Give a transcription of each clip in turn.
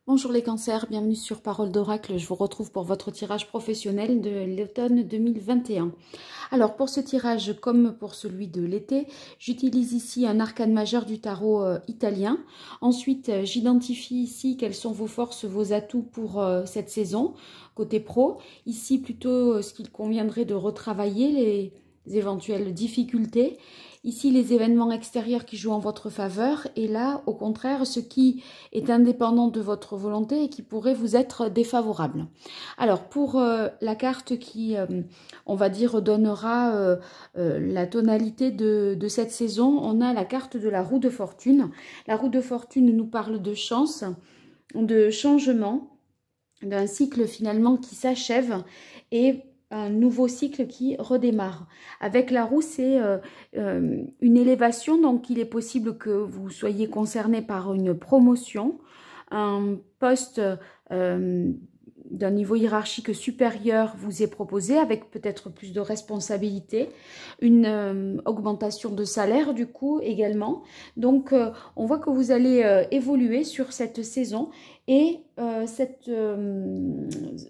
Bonjour les cancers, bienvenue sur Parole d'Oracle. Je vous retrouve pour votre tirage professionnel de l'automne 2021. Alors pour ce tirage, comme pour celui de l'été, j'utilise ici un arcane majeur du tarot italien. Ensuite, j'identifie ici quelles sont vos forces, vos atouts pour cette saison, côté pro. Ici, plutôt ce qu'il conviendrait de retravailler, les éventuelles difficultés. Ici, les événements extérieurs qui jouent en votre faveur. Et là, au contraire, ce qui est indépendant de votre volonté et qui pourrait vous être défavorable. Alors, pour la carte qui, on va dire, donnera la tonalité de cette saison, on a la carte de la roue de fortune. La roue de fortune nous parle de chance, de changement, d'un cycle finalement qui s'achève et un nouveau cycle qui redémarre. Avec la roue, c'est une élévation, donc il est possible que vous soyez concerné par une promotion, un poste d'un niveau hiérarchique supérieur vous est proposé avec peut-être plus de responsabilités, une augmentation de salaire du coup également. Donc on voit que vous allez évoluer sur cette saison et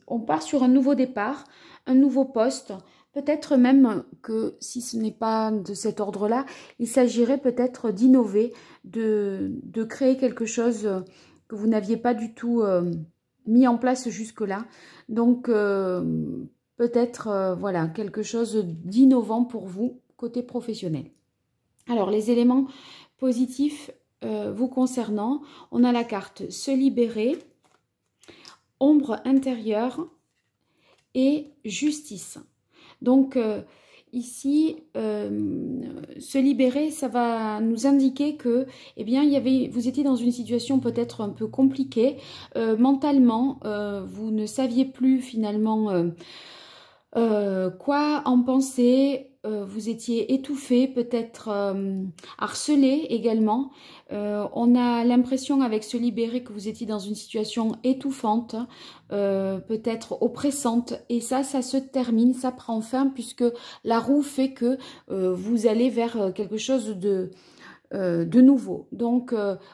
on part sur un nouveau départ, un nouveau poste. Peut-être même que si ce n'est pas de cet ordre-là, il s'agirait peut-être d'innover, de créer quelque chose que vous n'aviez pas du tout mis en place jusque-là. Donc, peut-être, voilà, quelque chose d'innovant pour vous, côté professionnel. Alors, les éléments positifs vous concernant, on a la carte se libérer, ombre intérieure et justice. Donc, ici, se libérer, ça va nous indiquer que, eh bien, vous étiez dans une situation peut-être un peu compliquée. Mentalement, vous ne saviez plus finalement quoi en penser. Vous étiez étouffé, peut-être harcelé également. On a l'impression avec se libérer que vous étiez dans une situation étouffante, peut-être oppressante. Et ça se termine, ça prend fin puisque la roue fait que vous allez vers quelque chose de nouveau. Donc,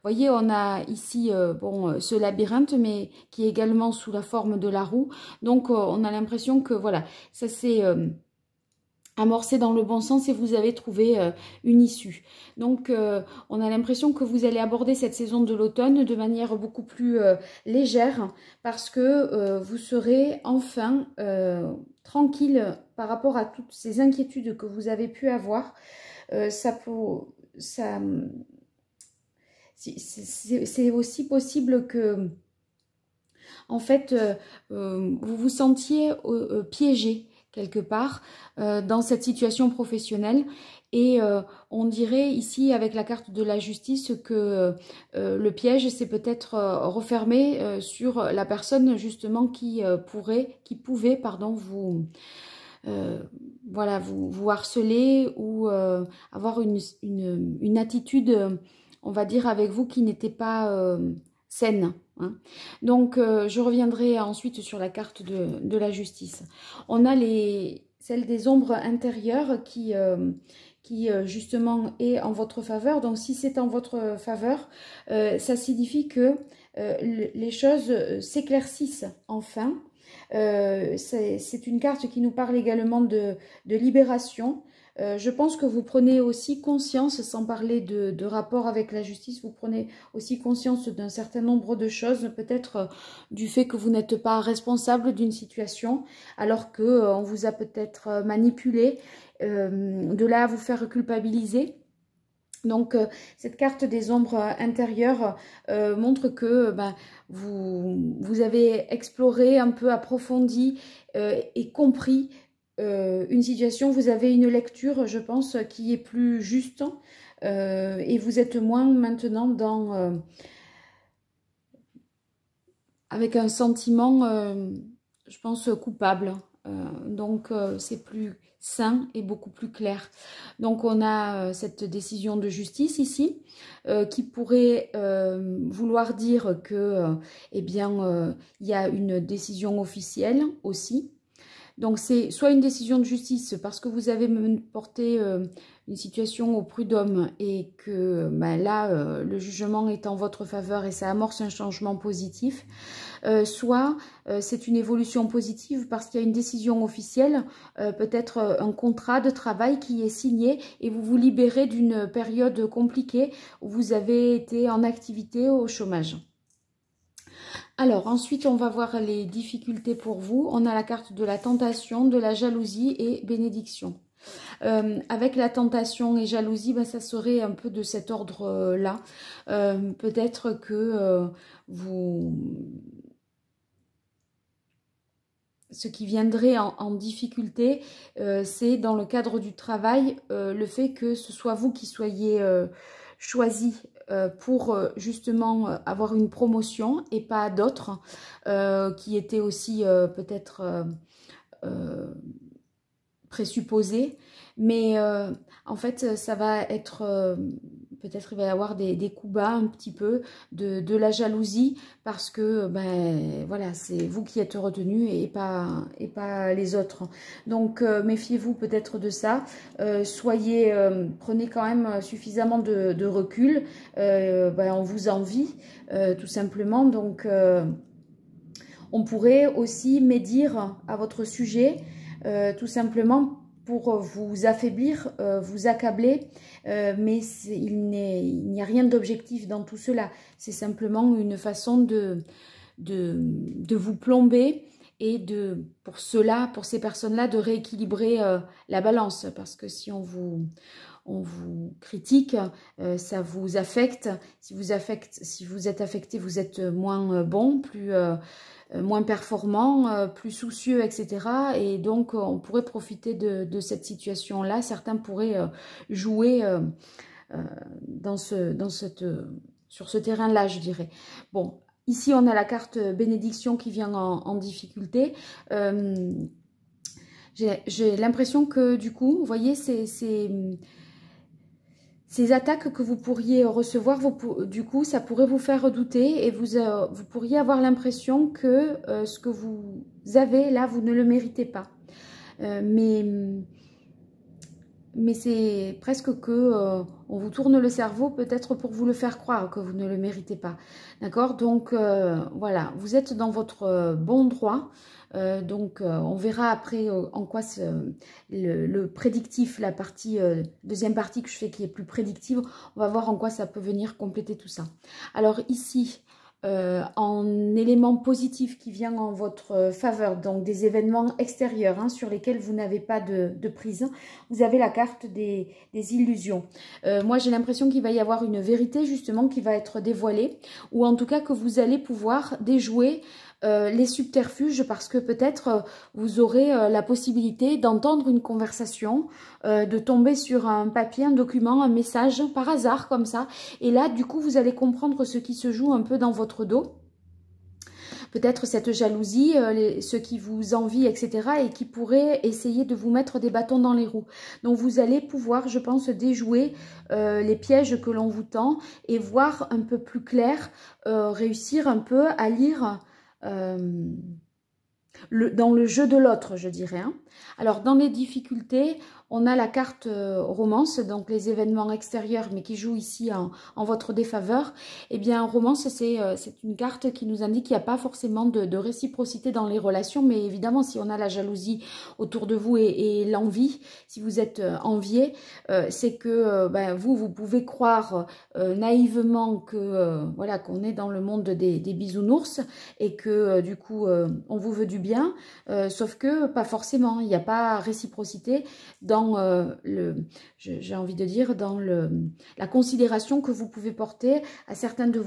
voyez, on a ici bon, ce labyrinthe, mais qui est également sous la forme de la roue. Donc, on a l'impression que voilà, ça s'est amorcé dans le bon sens et vous avez trouvé une issue. Donc, on a l'impression que vous allez aborder cette saison de l'automne de manière beaucoup plus légère parce que vous serez enfin tranquille par rapport à toutes ces inquiétudes que vous avez pu avoir. C'est aussi possible que, en fait, vous vous sentiez piégé quelque part dans cette situation professionnelle. Et on dirait ici, avec la carte de la justice, que le piège s'est peut-être refermé sur la personne justement qui pouvait, pardon, voilà, vous harceler ou avoir une attitude, on va dire, avec vous qui n'était pas saine. Hein. Donc, je reviendrai ensuite sur la carte de la justice. On a celle des ombres intérieures qui justement est en votre faveur. Donc, si c'est en votre faveur, ça signifie que les choses s'éclaircissent enfin. C'est une carte qui nous parle également de libération. Je pense que vous prenez aussi conscience, sans parler de rapport avec la justice, vous prenez aussi conscience d'un certain nombre de choses, peut-être du fait que vous n'êtes pas responsable d'une situation, alors qu'on vous a peut-être manipulé, de là à vous faire culpabiliser. Donc, cette carte des ombres intérieures montre que vous avez exploré, un peu approfondi et compris une situation. Vous avez une lecture, je pense, qui est plus juste et vous êtes moins maintenant dans avec un sentiment, je pense, coupable. Donc, c'est plus sain et beaucoup plus clair. Donc, on a cette décision de justice ici qui pourrait vouloir dire que, eh bien, il y a une décision officielle aussi. Donc, c'est soit une décision de justice parce que vous avez porté une situation au prud'homme et que ben, là, le jugement est en votre faveur et ça amorce un changement positif. Soit c'est une évolution positive parce qu'il y a une décision officielle, peut-être un contrat de travail qui est signé et vous vous libérez d'une période compliquée où vous avez été en activité au chômage. Alors, ensuite, on va voir les difficultés pour vous. On a la carte de la tentation, de la jalousie et bénédiction. Avec la tentation et jalousie, ben, ça serait un peu de cet ordre-là. Peut-être que ce qui viendrait en difficulté, c'est dans le cadre du travail, le fait que ce soit vous qui soyez choisi pour justement avoir une promotion et pas d'autres qui étaient aussi peut-être présupposés. Mais en fait, ça va être... peut-être il va y avoir des coups bas un petit peu, de la jalousie, parce que ben voilà, c'est vous qui êtes retenu et pas les autres. Donc méfiez-vous peut-être de ça. Prenez quand même suffisamment de recul. Ben, on vous envie, tout simplement. Donc on pourrait aussi médire à votre sujet, tout simplement pour vous affaiblir, vous accabler, mais il n'y a rien d'objectif dans tout cela. C'est simplement une façon de vous plomber et pour ces personnes-là, de rééquilibrer la balance. Parce que si on vous critique, ça vous affecte. Si vous êtes affecté, vous êtes moins bon, moins performant, plus soucieux, etc. Et donc, on pourrait profiter de cette situation-là. Certains pourraient jouer sur ce terrain-là, je dirais. Bon, ici, on a la carte bénédiction qui vient en difficulté. J'ai l'impression que, du coup, vous voyez, ces attaques que vous pourriez recevoir, du coup, ça pourrait vous faire redouter et vous pourriez avoir l'impression que ce que vous avez là, vous ne le méritez pas. Mais c'est presque que on vous tourne le cerveau peut-être pour vous le faire croire que vous ne le méritez pas. D'accord? Donc, voilà, vous êtes dans votre bon droit. Donc, on verra après en quoi le prédictif, la deuxième partie que je fais qui est plus prédictive, on va voir en quoi ça peut venir compléter tout ça. Alors ici, en élément positif qui vient en votre faveur, donc des événements extérieurs hein, sur lesquels vous n'avez pas de prise, vous avez la carte des illusions. Moi, j'ai l'impression qu'il va y avoir une vérité justement qui va être dévoilée, ou en tout cas que vous allez pouvoir déjouer les subterfuges parce que peut-être vous aurez la possibilité d'entendre une conversation, de tomber sur un papier, un document, un message par hasard comme ça. Et là, du coup, vous allez comprendre ce qui se joue un peu dans votre dos. Peut-être cette jalousie, ceux qui vous envient, etc. et qui pourraient essayer de vous mettre des bâtons dans les roues. Donc, vous allez pouvoir, je pense, déjouer les pièges que l'on vous tend et voir un peu plus clair, réussir un peu à lire dans le jeu de l'autre, je dirais. Hein. Alors, dans les difficultés, on a la carte romance, donc les événements extérieurs, mais qui jouent ici en votre défaveur. Eh bien, romance, c'est une carte qui nous indique qu'il n'y a pas forcément de réciprocité dans les relations, mais évidemment, si on a la jalousie autour de vous et l'envie, si vous êtes envié, c'est que ben, vous pouvez croire naïvement que voilà qu'on est dans le monde des bisounours et que du coup, on vous veut du bien, sauf que pas forcément, il n'y a pas réciprocité dans j'ai envie de dire, dans la considération que vous pouvez porter à certains de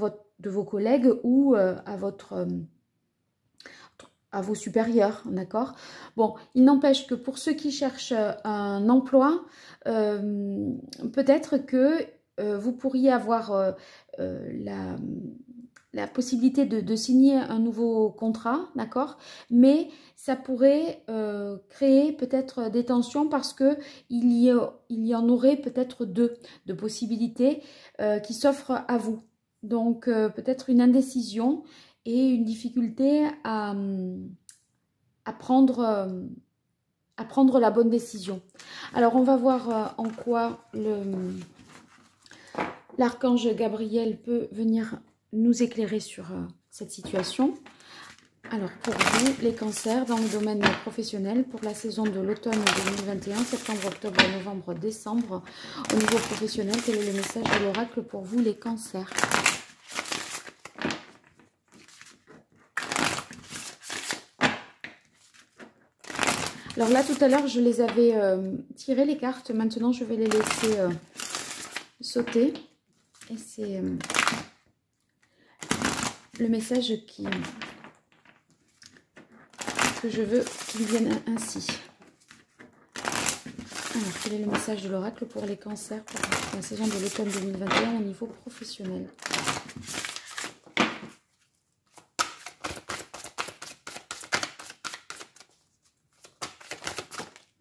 vos collègues ou à vos supérieurs, d'accord? Bon, il n'empêche que pour ceux qui cherchent un emploi, peut-être que vous pourriez avoir la possibilité de signer un nouveau contrat, d'accord? Mais ça pourrait créer peut-être des tensions parce que il y en aurait peut-être deux de possibilités qui s'offrent à vous. Donc peut-être une indécision et une difficulté à prendre à prendre la bonne décision. Alors, on va voir en quoi l'archange Gabriel peut venir nous éclairer sur cette situation. Alors, pour vous, les cancers dans le domaine professionnel, pour la saison de l'automne 2021, septembre, octobre, novembre, décembre, au niveau professionnel, quel est le message de l'oracle pour vous, les cancers? Alors là, tout à l'heure, je les avais tiré les cartes. Maintenant, je vais les laisser sauter. Et c'est le message que je veux qu'il vienne ainsi. Alors, quel est le message de l'oracle pour les cancers pour la saison de l'automne 2021 au niveau professionnel?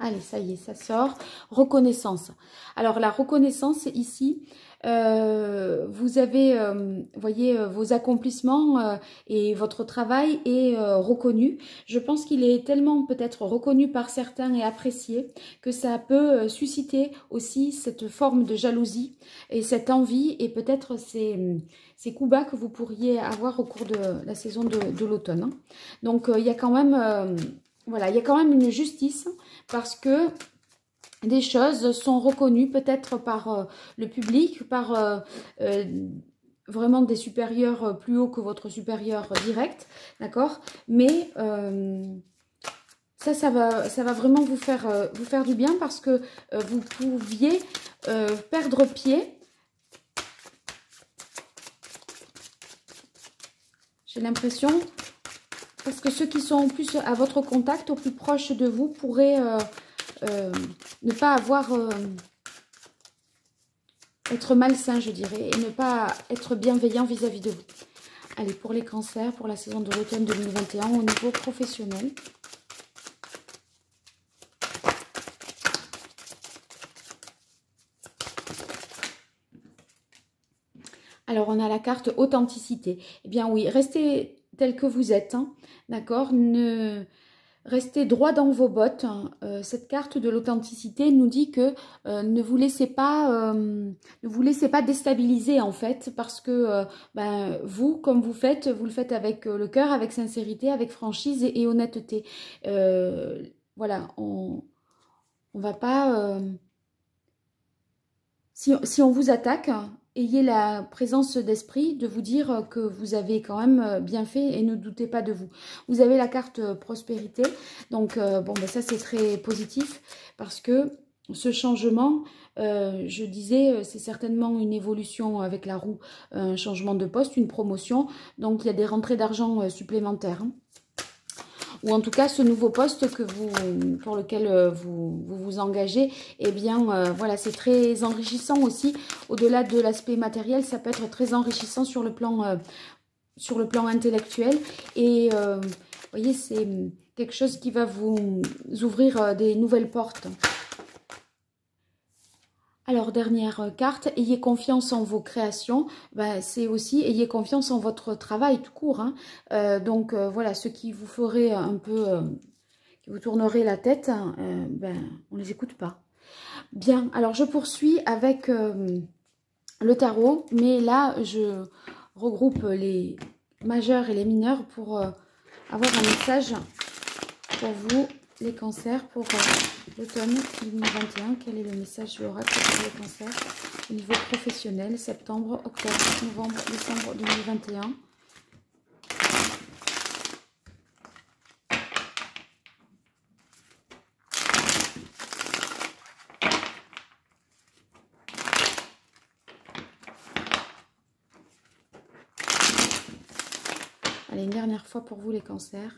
Allez, ça y est, ça sort. Reconnaissance. Alors, la reconnaissance, ici, vous avez, voyez, vos accomplissements et votre travail est reconnu. Je pense qu'il est tellement peut-être reconnu par certains et apprécié que ça peut susciter aussi cette forme de jalousie et cette envie et peut-être ces coups bas que vous pourriez avoir au cours de la saison de l'automne. Hein. Donc, il y a quand même... voilà, il y a quand même une justice parce que des choses sont reconnues peut-être par le public, par vraiment des supérieurs plus hauts que votre supérieur direct, d'accord? Mais ça va vraiment vous faire du bien parce que vous pouviez perdre pied. J'ai l'impression... Parce que ceux qui sont plus à votre contact, au plus proche de vous, pourraient ne pas avoir... être malsain, je dirais, et ne pas être bienveillant vis-à-vis de vous. Allez, pour les cancers, pour la saison de l'automne 2021, au niveau professionnel. Alors, on a la carte authenticité. Eh bien oui, restez tel que vous êtes, hein, d'accord? Restez droit dans vos bottes. Cette carte de l'authenticité nous dit que ne vous laissez pas déstabiliser en fait, parce que vous, comme vous le faites avec le cœur, avec sincérité, avec franchise et honnêteté. Voilà, on va pas... si on vous attaque, ayez la présence d'esprit de vous dire que vous avez quand même bien fait et ne doutez pas de vous. Vous avez la carte prospérité, donc bon, ben ça c'est très positif parce que ce changement, je disais, c'est certainement une évolution avec la roue, un changement de poste, une promotion, donc il y a des rentrées d'argent supplémentaires. Hein. Ou en tout cas ce nouveau poste pour lequel vous engagez, eh bien voilà, c'est très enrichissant aussi. Au-delà de l'aspect matériel, ça peut être très enrichissant sur le plan intellectuel. Et vous voyez, c'est quelque chose qui va vous ouvrir des nouvelles portes. Alors, dernière carte, ayez confiance en vos créations. Ben, c'est aussi, ayez confiance en votre travail tout court. Hein. Donc, voilà, ce qui vous ferait un peu, qui vous tournerait la tête, ben, on ne les écoute pas. Bien, alors je poursuis avec le tarot. Mais là, je regroupe les majeurs et les mineurs pour avoir un message pour vous, les cancers, pour... l'automne 2021, quel est le message de l'oracle pour les cancers au niveau professionnel, septembre, octobre, novembre, décembre 2021. Allez, une dernière fois pour vous les cancers.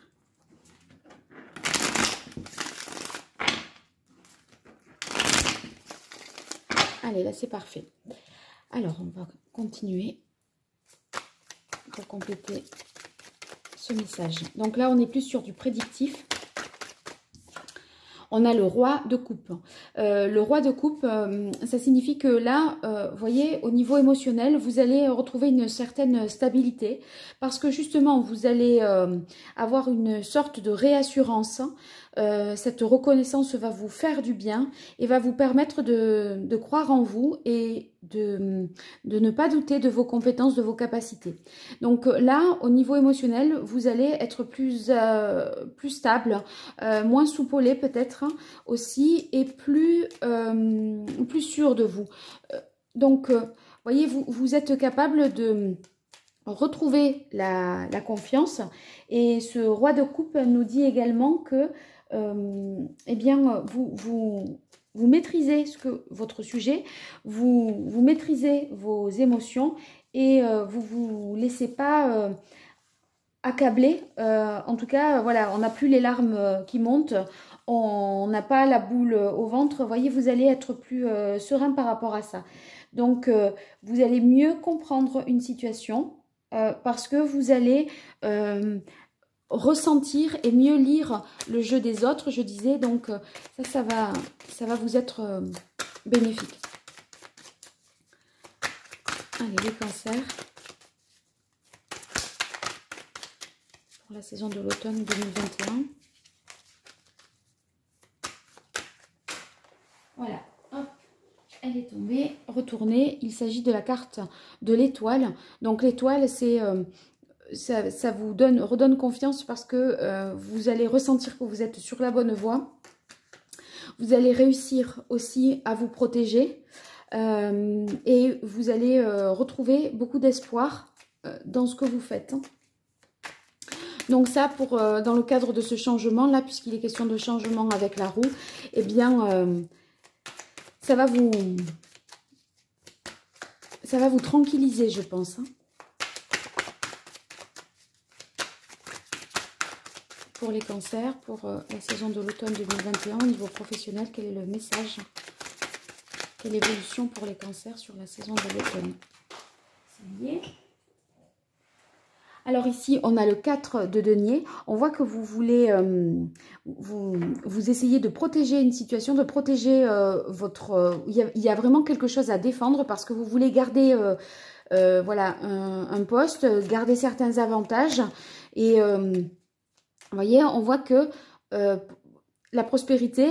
Allez, là, c'est parfait. Alors, on va continuer pour compléter ce message. Donc là, on est plus sur du prédictif. On a le roi de coupe. Le roi de coupe, ça signifie que là, vous voyez, au niveau émotionnel, vous allez retrouver une certaine stabilité parce que justement, vous allez avoir une sorte de réassurance cette reconnaissance va vous faire du bien et va vous permettre de croire en vous et de ne pas douter de vos compétences, de vos capacités. Donc là, au niveau émotionnel, vous allez être plus stable, moins soupolé peut-être aussi, et plus sûr de vous. Donc, voyez, vous êtes capable de retrouver la confiance. Et ce roi de coupe nous dit également que eh bien, vous maîtrisez votre sujet, vous maîtrisez vos émotions et vous laissez pas accabler. En tout cas, voilà, on n'a plus les larmes qui montent, on n'a pas la boule au ventre. Vous voyez, vous allez être plus serein par rapport à ça. Donc, vous allez mieux comprendre une situation parce que vous allez ressentir et mieux lire le jeu des autres, je disais. Donc, ça va vous être bénéfique. Allez, les cancers. Pour la saison de l'automne 2021. Voilà. Hop. Elle est tombée, retournée. Il s'agit de la carte de l'étoile. Donc l'étoile, c'est ça vous redonne confiance parce que vous allez ressentir que vous êtes sur la bonne voie. Vous allez réussir aussi à vous protéger et vous allez retrouver beaucoup d'espoir dans ce que vous faites. Donc ça, dans le cadre de ce changement-là, puisqu'il est question de changement avec la roue, eh bien... ça va vous tranquilliser, je pense. Pour les cancers, pour la saison de l'automne 2021, au niveau professionnel, quel est le message? Quelle évolution pour les cancers sur la saison de l'automne? C'est lié. Alors ici, on a le 4 de denier. On voit que vous voulez, vous essayez de protéger une situation, de protéger votre... il y a vraiment quelque chose à défendre parce que vous voulez garder voilà, un poste, garder certains avantages. Et vous voyez, on voit que la prospérité,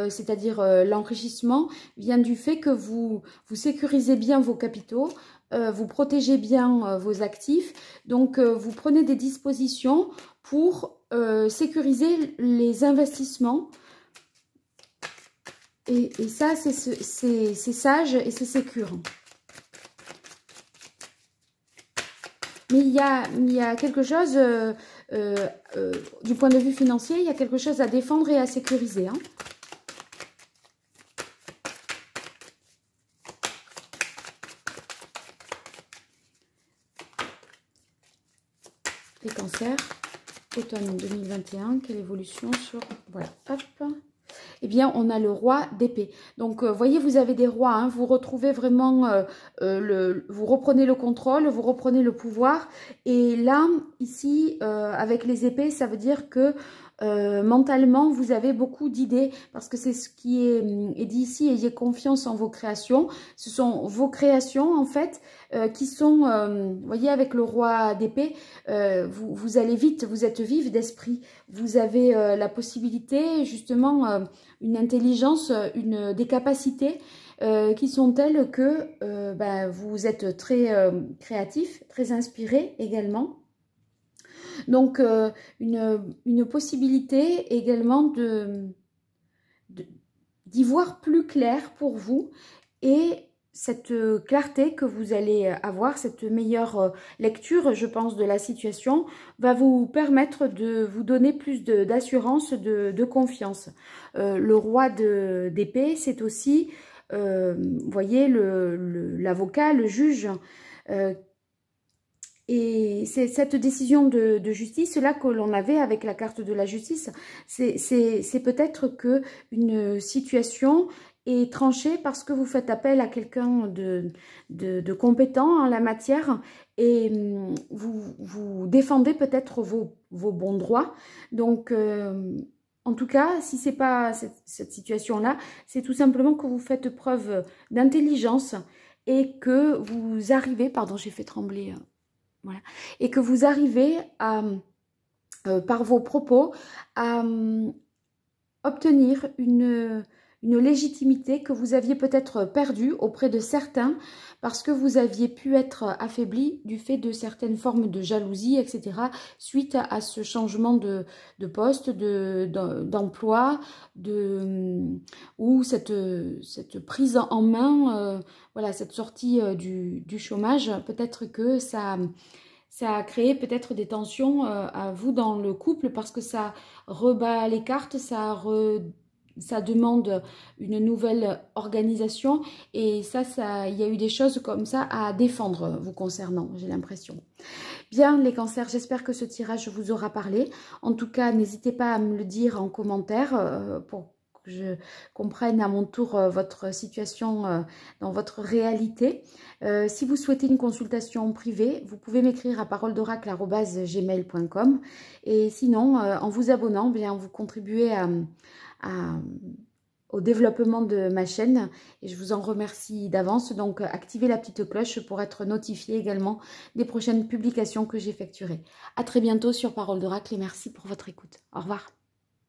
c'est-à-dire l'enrichissement, vient du fait que vous sécurisez bien vos capitaux, vous protégez bien vos actifs, donc vous prenez des dispositions pour sécuriser les investissements. Et ça, c'est sage et c'est sécure. Mais il y a quelque chose, du point de vue financier, il y a quelque chose à défendre et à sécuriser. Hein. Les cancers, automne 2021, quelle évolution sur... Voilà, hop. Eh bien, on a le roi d'épée. Donc, voyez, vous avez des rois, hein, vous retrouvez vraiment, vous reprenez le contrôle, vous reprenez le pouvoir. Et là, ici, avec les épées, ça veut dire que mentalement, vous avez beaucoup d'idées, parce que c'est ce qui est dit ici, ayez confiance en vos créations. Ce sont vos créations, en fait, qui sont, vous voyez, avec le roi d'épée, vous allez vite, vous êtes vif d'esprit. Vous avez la possibilité, justement, une intelligence, des capacités qui sont telles que vous êtes très créatif, très inspiré également. Donc, une possibilité également d'y voir plus clair pour vous et cette clarté que vous allez avoir, cette meilleure lecture, je pense, de la situation, va vous permettre de vous donner plus d'assurance, de confiance. Le roi d'épée, c'est aussi, vous voyez, l'avocat, le juge, et c'est cette décision de justice là que l'on avait avec la carte de la justice. C'est peut-être que une situation est tranchée parce que vous faites appel à quelqu'un de compétent en la matière et vous défendez peut-être vos bons droits. Donc, en tout cas, si ce n'est pas cette situation-là, c'est tout simplement que vous faites preuve d'intelligence et que vous arrivez... Pardon, j'ai fait trembler... Voilà. Et que vous arrivez à, par vos propos, à obtenir une légitimité que vous aviez peut-être perdue auprès de certains parce que vous aviez pu être affaibli du fait de certaines formes de jalousie, etc. suite à ce changement de poste, d'emploi, ou cette prise en main, voilà, cette sortie du chômage. Peut-être que ça a créé peut-être des tensions à vous dans le couple parce que ça rebat les cartes, ça demande une nouvelle organisation et il y a eu des choses comme ça à défendre vous concernant, j'ai l'impression. Bien les cancers, j'espère que ce tirage vous aura parlé. En tout cas, n'hésitez pas à me le dire en commentaire pour que je comprenne à mon tour votre situation dans votre réalité. Si vous souhaitez une consultation privée, vous pouvez m'écrire à paroledoracle@gmail.com et sinon, en vous abonnant, bien, vous contribuez au développement de ma chaîne et je vous en remercie d'avance. Donc, activez la petite cloche pour être notifié également des prochaines publications que j'effectuerai. À très bientôt sur Parole d'Oracle et merci pour votre écoute. Au revoir.